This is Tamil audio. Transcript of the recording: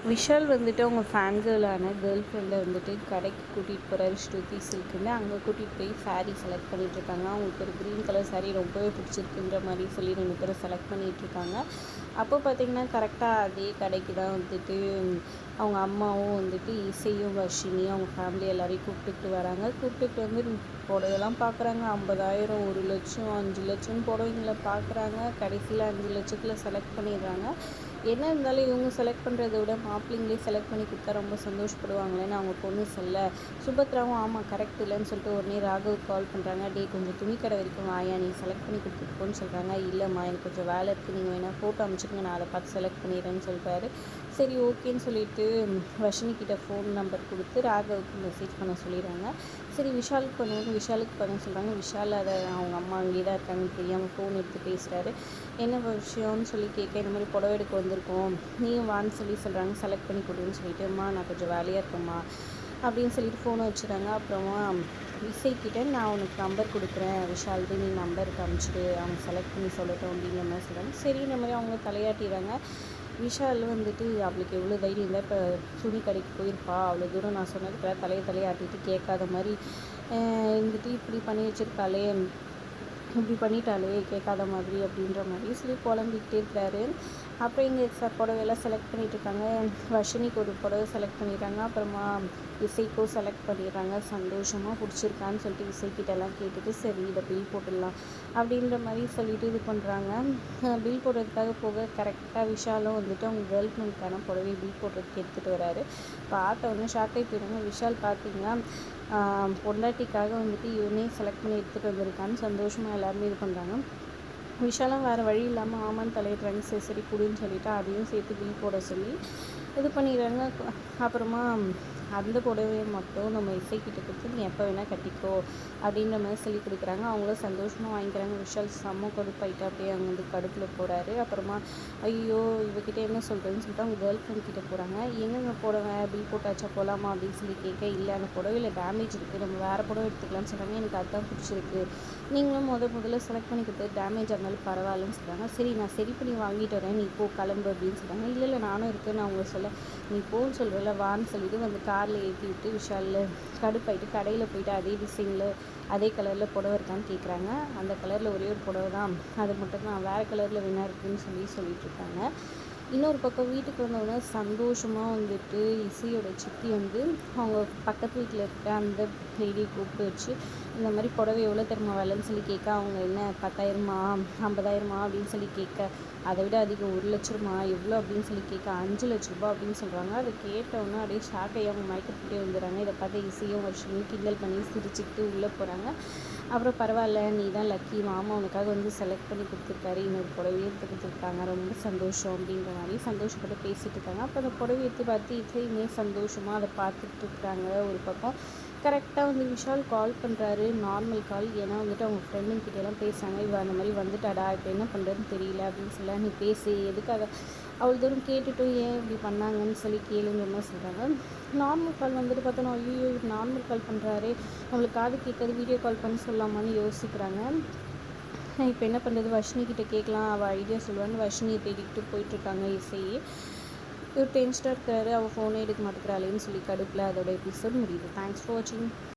விஷால் வந்துட்டு அவங்க ஃபேன் கேர்ளான கேர்ள் ஃப்ரெண்டை வந்துட்டு கடைக்கு கூட்டிகிட்டு போகிறாரு ஸ்ருதி சில்க்குன்னு. அங்கே கூட்டிகிட்டு போய் சாரீ செலக்ட் பண்ணிகிட்ருக்காங்க. அவங்களுக்கு ஒரு க்ரீன் கலர் சாரீ ரொம்பவே பிடிச்சிருக்குன்ற மாதிரி சொல்லி 2 பேரும் செலக்ட் பண்ணிகிட்ருக்காங்க. அப்போ பார்த்திங்கன்னா கரெக்டாக அதே கடைக்கு தான் வந்துட்டு அவங்க அம்மாவும் வந்துட்டு இசையும் வர்ஷினியும் அவங்க ஃபேமிலி எல்லாரையும் கூப்பிட்டுட்டு வராங்க. கூப்பிட்டுட்டு வந்து புடவைலாம் பார்க்குறாங்க. 50,000 1,00,000 5,00,000 புடவைங்களை பார்க்குறாங்க. கடைசியில் 5,00,000 செலக்ட் பண்ணிடுறாங்க. என்ன இருந்தாலும் இவங்க செலக்ட் பண்ணுறத விட மாப்பிள்ளைங்களே செலக்ட் பண்ணி கொடுத்தா ரொம்ப சந்தோஷப்படுவாங்களேன்னு அவங்க பொண்ணு சொல்ல, சுபத்ராவும் ஆமாம் கரெக்ட் இல்லைன்னு சொல்லிட்டு உடனே ராகவுக்கு கால் பண்ணுறாங்க. டே கொஞ்சம் துணி கடை வரைக்கும் வாயா, நீ செலக்ட் பண்ணி கொடுத்துருக்கோன்னு சொல்கிறாங்க. இல்லைம்மா எனக்கு கொஞ்சம் வேலை இருக்குது, நீங்கள் வேணால் ஃபோட்டோ அனுப்பிச்சிடுங்க, நான் அதை பார்த்து செலக்ட் பண்ணிடுறேன்னு சொல்கிறாரு. சரி ஓகேன்னு சொல்லிட்டு வர்ஷினிக்கிட்ட ஃபோன் நம்பர் கொடுத்து ராகவுக்கு மெசேஜ் பண்ண சொல்லிடுறாங்க. சரி விஷாலுக்கு பண்ணுவோம், விஷாலுக்கு பண்ண சொல்கிறாங்க. விஷால் அதை அவங்க அம்மா அங்கேயே தான் இருக்காங்கன்னு தெரியாமல் ஃபோன் எடுத்து பேசுகிறாரு. என்ன விஷயம்னு சொல்லி கேட்க, இந்த மாதிரி புடவை எடுக்க வந்திருக்கோம், நீயும் வான்னு சொல்கிறாங்க. செலக்ட் பண்ணி கொடுன்னு சொல்லிட்டு, அம்மா நான் கொஞ்சம் வேலையாக இருக்கேம்மா அப்படின்னு சொல்லிட்டு ஃபோனை வச்சுறாங்க. அப்புறமா இசைக்கிட்ட நான் உனக்கு நம்பர் கொடுக்குறேன், விஷால்து நீ நம்பருக்கு அனுப்பிச்சிட்டு அவங்க செலக்ட் பண்ணி சொல்லட்டும் அப்படிங்கிற மாதிரி சொல்கிறாங்க. சரி இந்த மாதிரி அவங்க தலையாட்டிடுறாங்க. விஷால் வந்துட்டு அவளுக்கு எவ்வளோ தைரியம் இருந்தால் இப்போ துணி கடைக்கு போயிருப்பா, அவ்வளோ தூரம் நான் சொன்னதுக்கெல்லாம் தலையாட்டிட்டு கேட்காத மாதிரி இருந்துட்டு இப்படி பண்ணி வச்சுருக்காளே, இப்படி பண்ணிட்டாலே கேட்காத மாதிரி அப்படின்ற மாதிரி சொல்லி புலம்பிக்கிட்டே இருக்கிறாரு. அப்புறம் இங்கே புடவையெல்லாம் செலக்ட் பண்ணிகிட்ருக்காங்க. வர்ஷினிக்கு ஒரு புடவை செலக்ட் பண்ணிடுறாங்க. அப்புறமா இசைக்கும் செலக்ட் பண்ணிடுறாங்க. சந்தோஷமாக பிடிச்சிருக்கான்னு சொல்லிட்டு இசைக்கிட்டெல்லாம் கேட்டுட்டு சரி இதை பில் போட்டுடலாம் அப்படின்ற மாதிரி சொல்லிட்டு இது பண்ணுறாங்க. பில் போடுறதுக்காக போக கரெக்டாக விஷாலும் வந்துட்டு அவங்க கேர்ள் ஃப்ரெண்டுக்கான புடவை பில் போடுறதுக்கு எடுத்துகிட்டு வராரு. பார்த்த உடனே ஷாக் ஆகி போயிடுறாங்க. விஷால் பார்த்தீங்கன்னா பொண்டாட்டிக்காக வந்துட்டு இவனே செலக்ட் பண்ணி எடுத்துகிட்டு வந்திருக்கான்னு சந்தோஷமாக எல்லாருமே இது பண்ணுறாங்க. விஷாலும் வேறு வழி இல்லாமல் ஆமான்னு தலையிடுறாங்க. சரி சரி கொடுன்னு சொல்லிவிட்டு அதையும் சேர்த்து பில் போட சொல்லி இது பண்ணிடுறாங்க. அப்புறமா அந்த புடவையை மட்டும் நம்ம இசைக்கிட்ட கொடுத்து நீ எப்போ வேணால் கட்டிக்கோ அப்படின்ற மாதிரி சொல்லி கொடுக்குறாங்க. அவங்களும் சந்தோஷமாக வாங்கிக்கிறாங்க. விஷால் செம்ம கடுப்பாயிட்டு அப்படியே அங்கே வந்து கடுப்பில் போகிறாரு. அப்புறமா ஐயோ இவகிட்ட என்ன சொல்கிறேன்னு சொல்லிட்டு அவங்க கேர்ள் ஃப்ரெண்ட் கிட்டே போகிறாங்க. எங்கெங்க புடவை பில் போட்டாச்சா போகலாமா அப்படின்னு சொல்லி கேட்க, இல்லை அந்த புடவையில் டேமேஜ் இருக்குது, நம்ம வேறு புடவை எடுத்துக்கலாம்னு சொல்கிறாங்க. எனக்கு அதுதான் பிடிச்சிருக்கு, நீங்களும் முதல்ல செலக்ட் பண்ணி கொடுத்து டேமேஜ் இருந்தாலும் பரவாயில்லன்னு சொல்கிறாங்க. சரி நான் சரி பண்ணி வாங்கிட்டு வரேன், நீ போ கிளம்பு அப்படின்னு சொல்கிறாங்க. இல்லை நானும் இருக்கேன்னு அவங்க சொல்ல, நீ போன்னு சொல்கிறல வான்னு சொல்லிட்டு வந்து காரில் ஏற்றி விட்டு விஷாலில் கடுப்பாயிட்டு கடையில் போயிட்டு அதே டிசைனில் அதே கலரில் புடவை இருக்கான்னு கேட்குறாங்க. அந்த கலரில் ஒரே ஒரு புடவை தான், அது மட்டும் தான், வேறு கலரில் வேணா இருக்குதுன்னு சொல்லிட்டுருக்காங்க. இன்னொரு பக்கம் வீட்டுக்கு வந்தவுடனே சந்தோஷமாக வந்துட்டு இசையோட சித்தி வந்து அவங்க பக்கத்து வீட்டில் இருக்க அந்த லேடியை கூப்பிட்டு வச்சு இந்த மாதிரி புடவை எவ்வளோ தெரியுமா விலைன்னு சொல்லி கேட்க, அவங்க என்ன 10,000 50,000 அப்படின்னு சொல்லி கேட்க, அதை விட அதிகம் 1,00,000 எவ்வளோ அப்படின்னு சொல்லி கேட்க 5,00,000 அப்படின்னு சொல்கிறாங்க. அதை கேட்டவுடனே அப்படியே ஷாக் ஆகி அவங்க மயக்கத்துக்கிட்டே வந்துடுறாங்க. இதை பார்த்து இசையும் வருஷமும் கிண்டல் பண்ணி சிரிச்சுக்கிட்டு உள்ளே போகிறாங்க. அப்புறம் பரவாயில்ல நீ தான் லக்கி, மாமா உனக்காக வந்து செலக்ட் பண்ணி கொடுத்துருக்காரு, இன்னொரு புடவையும் எடுத்து கொடுத்துருக்காங்க, ரொம்ப சந்தோஷம் அப்படின்ற மாதிரி சந்தோஷப்பட்டு பேசிகிட்டு இருக்காங்க. அப்போ அந்த புடவை எடுத்து பார்த்து இசையுமே சந்தோஷமாக அதை பார்த்துட்டு இருக்கிறாங்க. ஒரு பக்கம் கரெக்டாக வந்து விஷால் கால் பண்ணுறாரு, நார்மல் கால். ஏன்னா வந்துட்டு அவங்க ஃப்ரெண்டுங்கிட்டலாம் பேசுகிறாங்க. இவ அந்த மாதிரி வந்துட்டாடா, இப்போ என்ன பண்ணுறதுன்னு தெரியல அப்படின்னு சொல்ல, நீ பேசி எதுக்காக அவ்வளோ தூரம் கேட்டுட்டும் ஏன் இப்படி பண்ணாங்கன்னு சொல்லி கேளுங்கிற மாதிரி சொல்கிறாங்க. நார்மல் கால் வந்துட்டு பார்த்தோன்னா ஐயோ இவர் நார்மல் கால் பண்ணுறாரு, நம்மளுக்கு காது கேட்காது, வீடியோ கால் பண்ணி சொல்லலாமான்னு யோசிக்கிறாங்க. இப்போ என்ன பண்ணுறது, வர்ஷினிக்கிட்ட கேட்கலாம், அவள் ஐடியா சொல்லுவான்னு வர்ஷினியை தேடிக்கிட்டு போயிட்டுருக்காங்க இசை. இவர் டென்ஸ்டாக இருக்காரு, அவள் ஃபோனே எடுக்க மாட்டேங்கிறாளேன்னு சொல்லி கடுப்பில் அதோட எபிசோட் முடியுது. தேங்க்ஸ் ஃபார் வாட்சிங்.